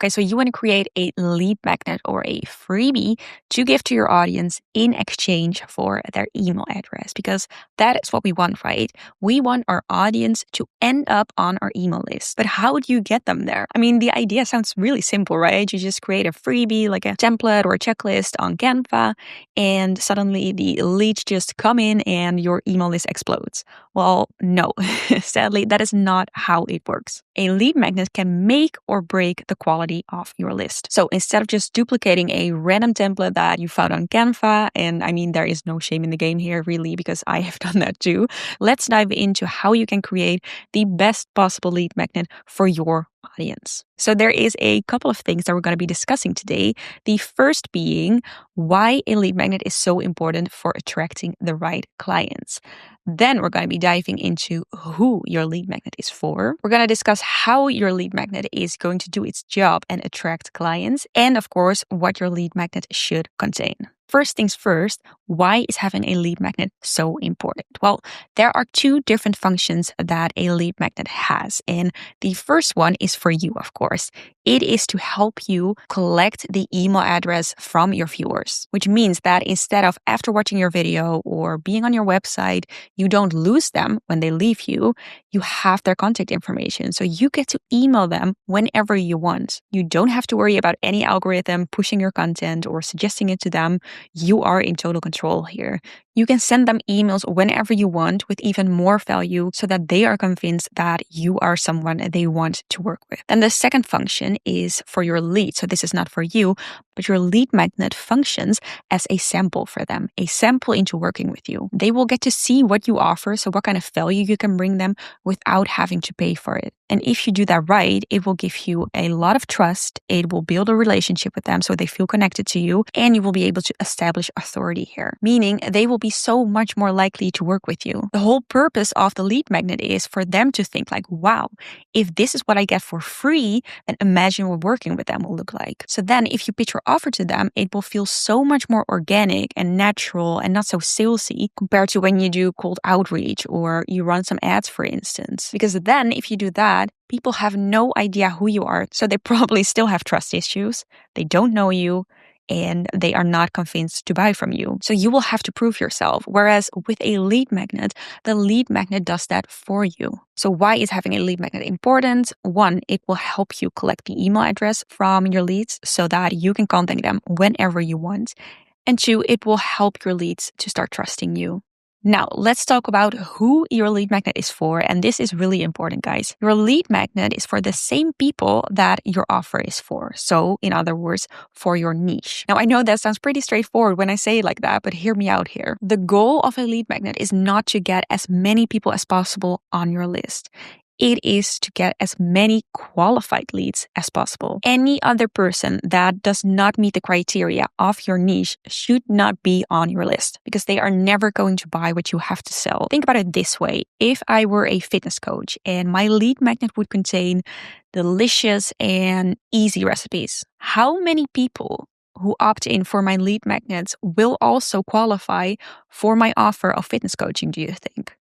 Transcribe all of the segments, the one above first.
Okay, so you want to create a lead magnet or a freebie to give to your audience in exchange for their email address, because that is what we want, right? We want our audience to end up on our email list. But how do you get them there? I mean, the idea sounds really simple, right? You just create a freebie, like a template or a checklist on Canva, and suddenly the leads just come in and your email list explodes. Well, no, sadly, that is not how it works. A lead magnet can make or break the quality of your list. So instead of just duplicating a random template that you found on Canva, and I mean, there is no shame in the game here, really, because I have done that too. Let's dive into how you can create the best possible lead magnet for your audience. So there is a couple of things that we're going to be discussing today. The first being why a lead magnet is so important for attracting the right clients. Then we're going to be diving into who your lead magnet is for. We're going to discuss how your lead magnet is going to do its job and attract clients. And of course, what your lead magnet should contain. First things first, why is having a lead magnet so important? Well, there are two different functions that a lead magnet has. And the first one is for you, of course. It is to help you collect the email address from your viewers, which means that instead of after watching your video or being on your website, you don't lose them when they leave you. You have their contact information. So you get to email them whenever you want. You don't have to worry about any algorithm pushing your content or suggesting it to them. You are in total control here. You can send them emails whenever you want with even more value so that they are convinced that you are someone they want to work with. And the second function is for your lead. So this is not for you, but your lead magnet functions as a sample for them, a sample into working with you. They will get to see what you offer, so what kind of value you can bring them without having to pay for it. And if you do that right, it will give you a lot of trust. It will build a relationship with them so they feel connected to you, and you will be able to establish authority here, meaning they will be so much more likely to work with you. The whole purpose of the lead magnet is for them to think like, wow, if this is what I get for free, then imagine what working with them will look like. So then if you pitch your offer to them, it will feel so much more organic and natural and not so salesy compared to when you do cold outreach or you run some ads, for instance. Because then if you do that, people have no idea who you are. So they probably still have trust issues. They don't know you, and they are not convinced to buy from you. So you will have to prove yourself. Whereas with a lead magnet, the lead magnet does that for you. So why is having a lead magnet important? One, it will help you collect the email address from your leads so that you can contact them whenever you want. And two, it will help your leads to start trusting you. Now, let's talk about who your lead magnet is for. And this is really important, guys. Your lead magnet is for the same people that your offer is for. So, in other words, for your niche. Now, I know that sounds pretty straightforward when I say it like that, but hear me out here. The goal of a lead magnet is not to get as many people as possible on your list. It is to get as many qualified leads as possible. Any other person that does not meet the criteria of your niche should not be on your list because they are never going to buy what you have to sell. Think about it this way. If I were a fitness coach and my lead magnet would contain delicious and easy recipes, how many people who opt in for my lead magnets will also qualify for my offer of fitness coaching, do you think?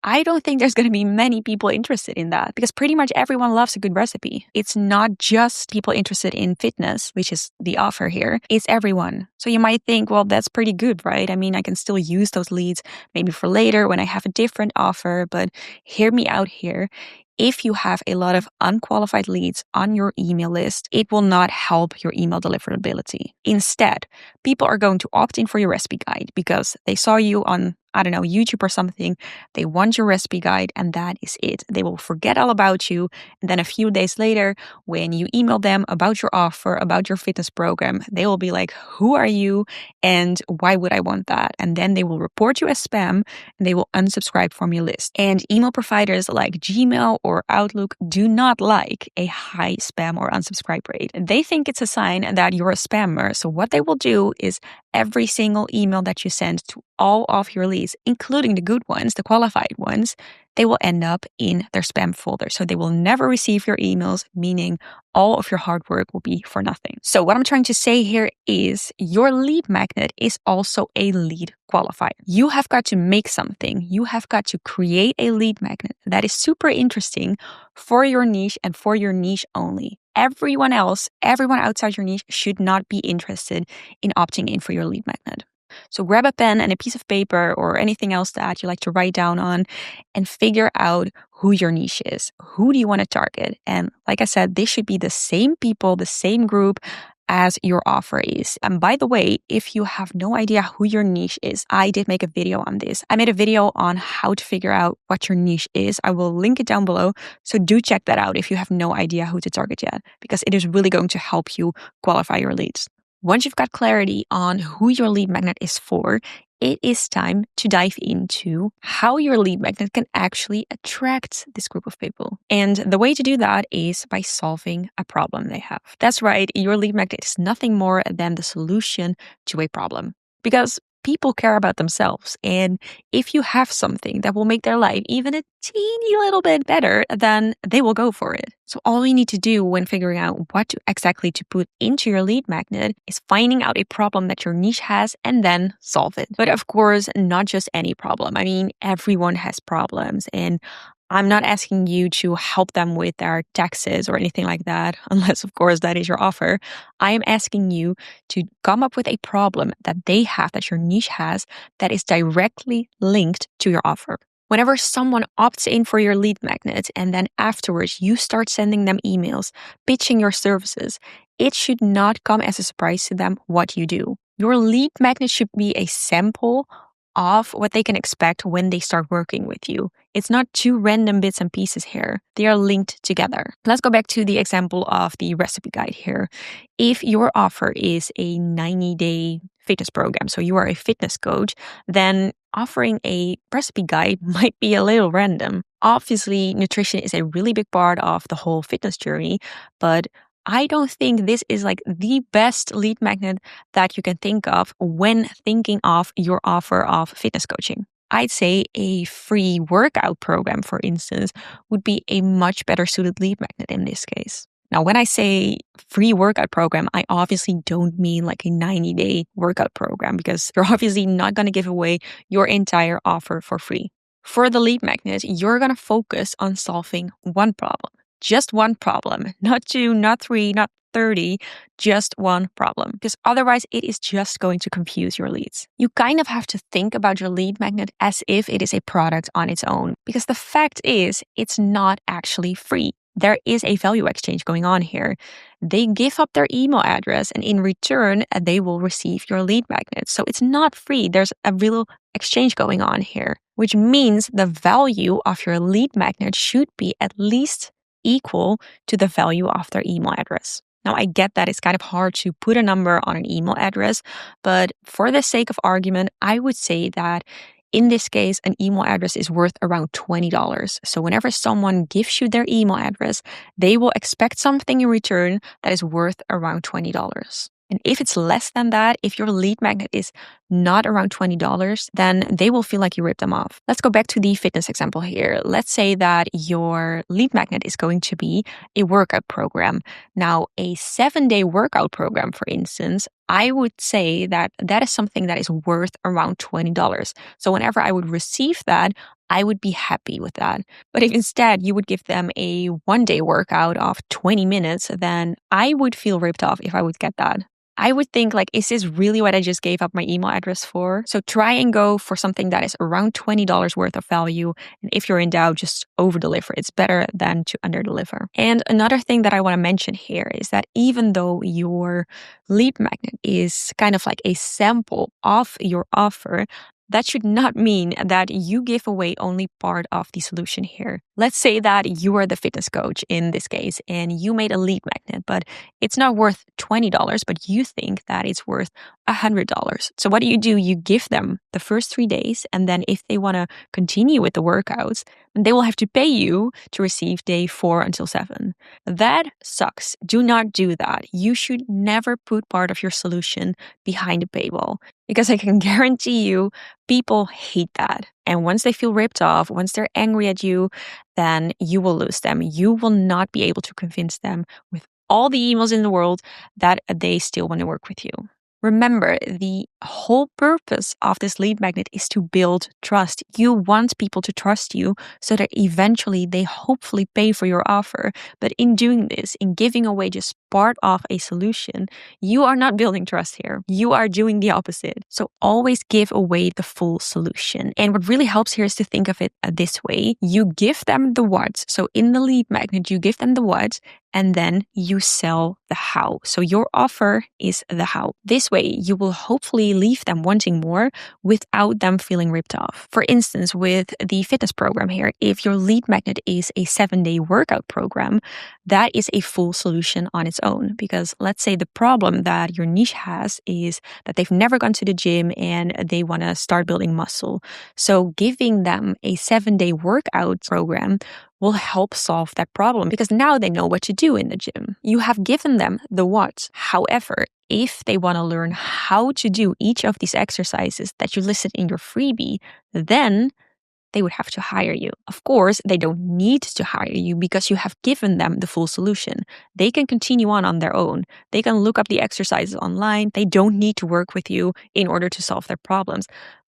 I don't think there's going to be many people interested in that because pretty much everyone loves a good recipe. It's not just people interested in fitness, which is the offer here. It's everyone. So you might think, well, that's pretty good, right? I mean, I can still use those leads maybe for later when I have a different offer, but hear me out here. If you have a lot of unqualified leads on your email list, it will not help your email deliverability. Instead, people are going to opt in for your recipe guide because they saw you on, I don't know, YouTube or something. They want your recipe guide and that is it. They will forget all about you. And then a few days later, when you email them about your offer, about your fitness program, they will be like, who are you? And why would I want that? And then they will report you as spam and they will unsubscribe from your list. And email providers like Gmail or Outlook do not like a high spam or unsubscribe rate. They think it's a sign that you're a spammer. So what they will do is every single email that you send to all of your leads, including the good ones, the qualified ones, they will end up in their spam folder. So they will never receive your emails, meaning all of your hard work will be for nothing. So what I'm trying to say here is your lead magnet is also a lead qualifier. You have got to make something. You have got to create a lead magnet that is super interesting for your niche and for your niche only. everyone else, everyone outside your niche should not be interested in opting in for your lead magnet. So grab a pen and a piece of paper or anything else that you like to write down on and figure out who your niche is. Who do you want to target? And like I said, this should be the same people, the same group as your offer is. And by the way, if you have no idea who your niche is, I did make a video on this. I made a video on how to figure out what your niche is. I will link it down below. So do check that out if you have no idea who to target yet, because it is really going to help you qualify your leads. Once you've got clarity on who your lead magnet is for, it is time to dive into how your lead magnet can actually attract this group of people. And the way to do that is by solving a problem they have. That's right, your lead magnet is nothing more than the solution to a problem. Because people care about themselves. And if you have something that will make their life even a teeny little bit better, then they will go for it. So all you need to do when figuring out what exactly to put into your lead magnet is finding out a problem that your niche has and then solve it. But of course, not just any problem. I mean, everyone has problems, and I'm not asking you to help them with their taxes or anything like that, unless, of course, that is your offer. I am asking you to come up with a problem that they have, that your niche has, that is directly linked to your offer. Whenever someone opts in for your lead magnet and then afterwards you start sending them emails, pitching your services, it should not come as a surprise to them what you do. Your lead magnet should be a sample of what they can expect when they start working with you. It's not two random bits and pieces here. They are linked together. Let's go back to the example of the recipe guide here. If your offer is a 90-day fitness program, so you are a fitness coach, then offering a recipe guide might be a little random. Obviously, nutrition is a really big part of the whole fitness journey, but I don't think this is like the best lead magnet that you can think of when thinking of your offer of fitness coaching. I'd say a free workout program, for instance, would be a much better suited lead magnet in this case. Now, when I say free workout program, I obviously don't mean like a 90-day workout program, because you're obviously not going to give away your entire offer for free. For the lead magnet, you're going to focus on solving one problem. Just one problem, not two, not three, not 30, just one problem, because otherwise it is just going to confuse your leads. You kind of have to think about your lead magnet as if it is a product on its own, because the fact is it's not actually free. There is a value exchange going on here. They give up their email address and in return, they will receive your lead magnet. So it's not free. There's a real exchange going on here, which means the value of your lead magnet should be at least equal to the value of their email address. Now, I get that it's kind of hard to put a number on an email address, but for the sake of argument, I would say that in this case, an email address is worth around $20. So whenever someone gives you their email address, they will expect something in return that is worth around $20. And if it's less than that, if your lead magnet is not around $20, then they will feel like you ripped them off. Let's go back to the fitness example here. Let's say that your lead magnet is going to be a workout program. Now, a 7-day workout program, for instance, I would say that that is something that is worth around $20. So whenever I would receive that, I would be happy with that. But if instead you would give them a 1-day workout of 20 minutes, then I would feel ripped off if I would get that. I would think like, is this really what I just gave up my email address for? So try and go for something that is around $20 worth of value. And if you're in doubt, just over deliver. It's better than to under deliver. And another thing that I want to mention here is that even though your lead magnet is kind of like a sample of your offer, that should not mean that you give away only part of the solution here. Let's say that you are the fitness coach in this case and you made a lead magnet, but it's not worth $20, but you think that it's worth $100. So what do? You give them the first 3 days, and then if they want to continue with the workouts, they will have to pay you to receive day 4 until 7. That sucks. Do not do that. You should never put part of your solution behind a paywall, because I can guarantee you people hate that. And once they feel ripped off, once they're angry at you, then you will lose them. You will not be able to convince them with all the emails in the world that they still want to work with you. Remember, the whole purpose of this lead magnet is to build trust. You want people to trust you so that eventually they hopefully pay for your offer. But in doing this, in giving away just part of a solution, you are not building trust here. You are doing the opposite. So always give away the full solution. And what really helps here is to think of it this way. You give them the what. So in the lead magnet, you give them the what, and then you sell the how. So your offer is the how. This way, you will hopefully leave them wanting more without them feeling ripped off. For instance, with the fitness program here, if your lead magnet is a 7-day workout program, that is a full solution on its own. Because let's say the problem that your niche has is that they've never gone to the gym and they want to start building muscle. So giving them a 7-day workout program will help solve that problem because now they know what to do in the gym. You have given them the what. However, if they want to learn how to do each of these exercises that you listed in your freebie, then they would have to hire you. Of course, they don't need to hire you because you have given them the full solution. They can continue on their own. They can look up the exercises online. They don't need to work with you in order to solve their problems.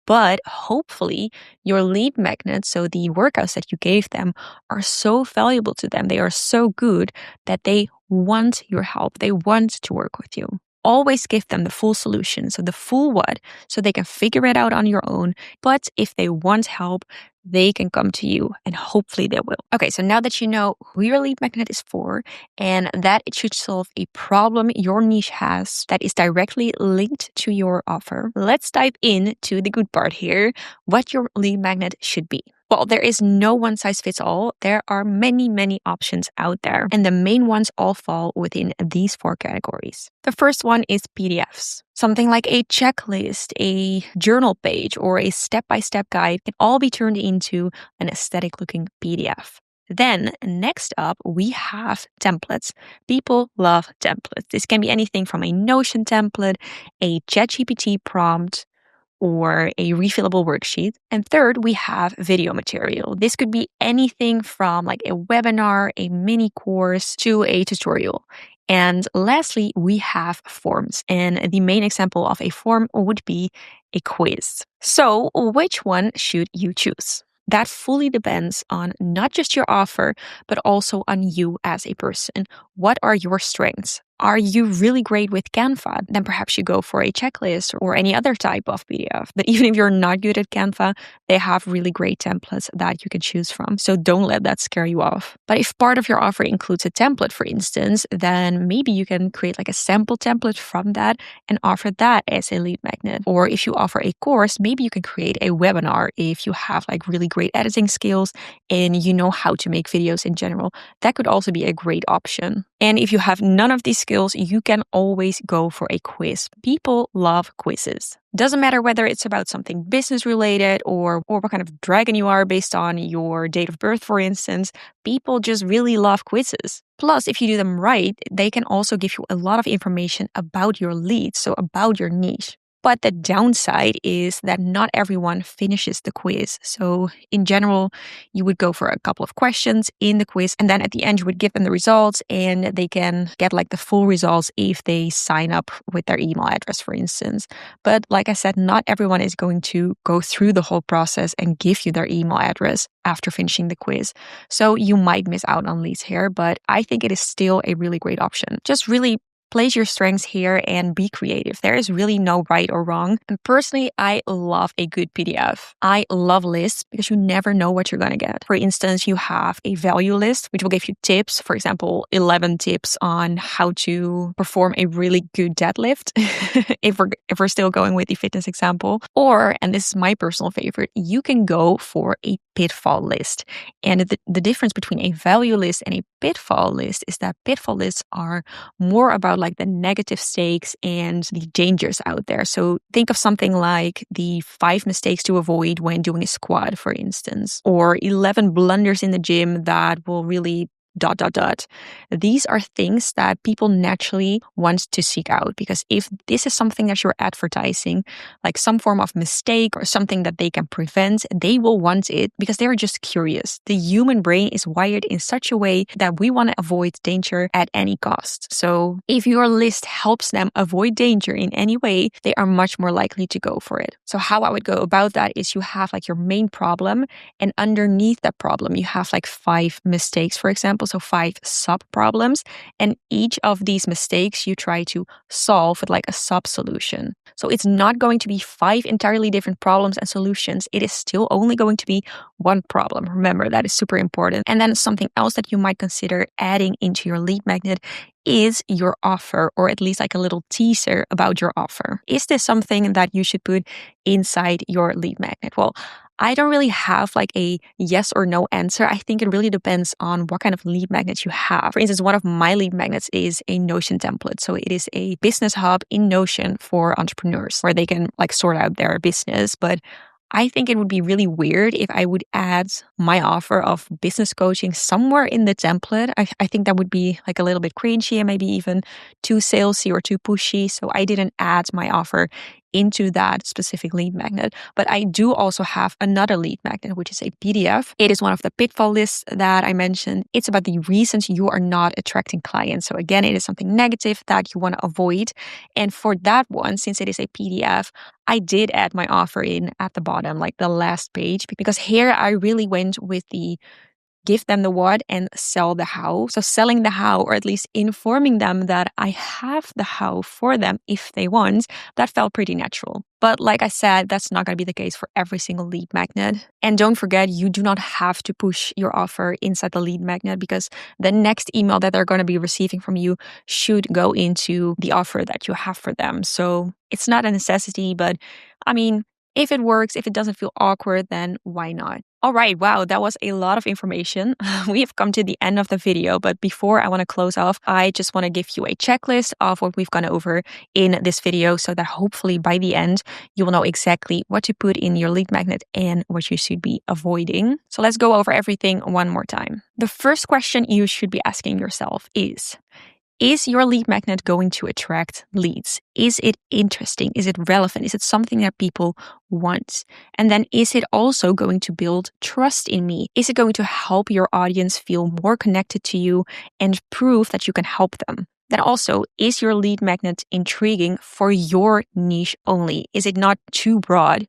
But hopefully your lead magnets, so the workouts that you gave them, are so valuable to them. They are so good that they want your help. They want to work with you. Always give them the full solution, so the full what, so they can figure it out on your own. But if they want help, they can come to you and hopefully they will. Okay, so now that you know who your lead magnet is for and that it should solve a problem your niche has that is directly linked to your offer, let's dive into the good part here, what your lead magnet should be. Well, there is no one size fits all. There are many, many options out there. And the main ones all fall within these 4 categories. The first one is PDFs. Something like a checklist, a journal page, or a step-by-step guide can all be turned into an aesthetic looking PDF. Then next up, we have templates. People love templates. This can be anything from a Notion template, a ChatGPT prompt, or a refillable worksheet. And third, we have video material. This could be anything from like a webinar, a mini course, to a tutorial. And lastly, we have forms. And the main example of a form would be a quiz. So which one should you choose? That fully depends on not just your offer, but also on you as a person. What are your strengths? Are you really great with Canva? Then perhaps you go for a checklist or any other type of PDF. But even if you're not good at Canva, they have really great templates that you can choose from. So don't let that scare you off. But if part of your offer includes a template, for instance, then maybe you can create like a sample template from that and offer that as a lead magnet. Or if you offer a course, maybe you can create a webinar if you have like really great editing skills and you know how to make videos in general. That could also be a great option. And if you have none of these skills, you can always go for a quiz. People love quizzes. Doesn't matter whether it's about something business related or what kind of dragon you are based on your date of birth, for instance. People just really love quizzes. Plus, if you do them right, they can also give you a lot of information about your leads, so about your niche. But the downside is that not everyone finishes the quiz. So in general, you would go for a couple of questions in the quiz, and then at the end you would give them the results and they can get like the full results if they sign up with their email address, for instance. But like I said, not everyone is going to go through the whole process and give you their email address after finishing the quiz. So you might miss out on leads here, but I think it is still a really great option. Just really place your strengths here and be creative. There is really no right or wrong. And personally, I love a good PDF. I love lists because you never know what you're going to get. For instance, you have a value list, which will give you tips. For example, 11 tips on how to perform a really good deadlift, if we're still going with the fitness example. Or, and this is my personal favorite, you can go for a pitfall list. And the difference between a value list and a pitfall list is that pitfall lists are more about like the negative stakes and the dangers out there. So think of something like the 5 mistakes to avoid when doing a squat, for instance, or 11 blunders in the gym that will really dot, dot, dot. These are things that people naturally want to seek out, because if this is something that you're advertising, like some form of mistake or something that they can prevent, they will want it because they're just curious. The human brain is wired in such a way that we want to avoid danger at any cost. So if your list helps them avoid danger in any way, they are much more likely to go for it. So how I would go about that is you have like your main problem, and underneath that problem, you have like 5 mistakes, for example. So 5 sub problems. And each of these mistakes you try to solve with like a sub solution. So it's not going to be 5 entirely different problems and solutions. It is still only going to be one problem. Remember, that is super important. And then something else that you might consider adding into your lead magnet is your offer, or at least like a little teaser about your offer. Is this something that you should put inside your lead magnet? Well, I don't really have like a yes or no answer. I think it really depends on what kind of lead magnet you have. For instance, one of my lead magnets is a Notion template. So it is a business hub in Notion for entrepreneurs where they can like sort out their business. But I think it would be really weird if I would add my offer of business coaching somewhere in the template. I think that would be like a little bit cringy and maybe even too salesy or too pushy. So I didn't add my offer into that specific lead magnet. But I do also have another lead magnet, which is a PDF. It is one of the pitfall lists that I mentioned. It's about the reasons you are not attracting clients. So again, it is something negative that you want to avoid. And for that one, since it is a PDF, I did add my offer in at the bottom, like the last page, because here I really went with the give them the what and sell the how. So selling the how, or at least informing them that I have the how for them if they want, that felt pretty natural. But like I said, that's not going to be the case for every single lead magnet. And don't forget, you do not have to push your offer inside the lead magnet, because the next email that they're going to be receiving from you should go into the offer that you have for them. So it's not a necessity, but I mean, if it works, if it doesn't feel awkward, then why not? All right, wow, that was a lot of information. We have come to the end of the video, but before I want to close off, I just want to give you a checklist of what we've gone over in this video so that hopefully by the end, you will know exactly what to put in your lead magnet and what you should be avoiding. So let's go over everything one more time. The first question you should be asking yourself is your lead magnet going to attract leads? Is it interesting? Is it relevant? Is it something that people want? And then is it also going to build trust in me? Is it going to help your audience feel more connected to you and prove that you can help them? Then also, is your lead magnet intriguing for your niche only? Is it not too broad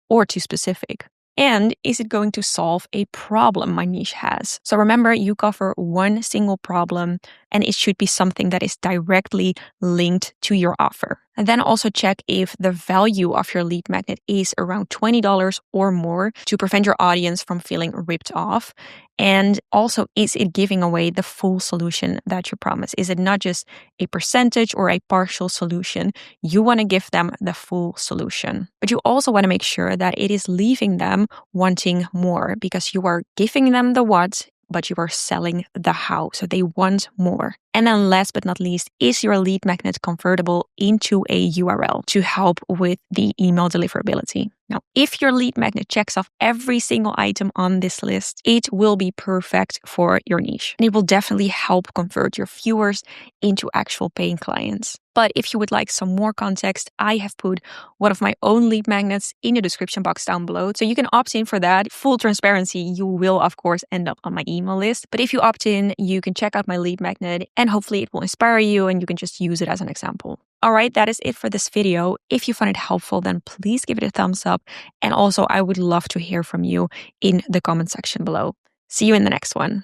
or too specific? And is it going to solve a problem my niche has? So remember, you cover one single problem, and it should be something that is directly linked to your offer. And then also check if the value of your lead magnet is around $20 or more to prevent your audience from feeling ripped off. And also, is it giving away the full solution that you promise? Is it not just a percentage or a partial solution? You want to give them the full solution. But you also want to make sure that it is leaving them wanting more, because you are giving them the what, but you are selling the how. So they want more. And then last but not least, is your lead magnet convertible into a URL to help with the email deliverability? Now, if your lead magnet checks off every single item on this list, it will be perfect for your niche. And it will definitely help convert your viewers into actual paying clients. But if you would like some more context, I have put one of my own lead magnets in the description box down below. So you can opt in for that. Full transparency, you will, of course, end up on my email list. But if you opt in, you can check out my lead magnet and hopefully it will inspire you and you can just use it as an example. All right, that is it for this video. If you found it helpful, then please give it a thumbs up. And also, I would love to hear from you in the comment section below. See you in the next one.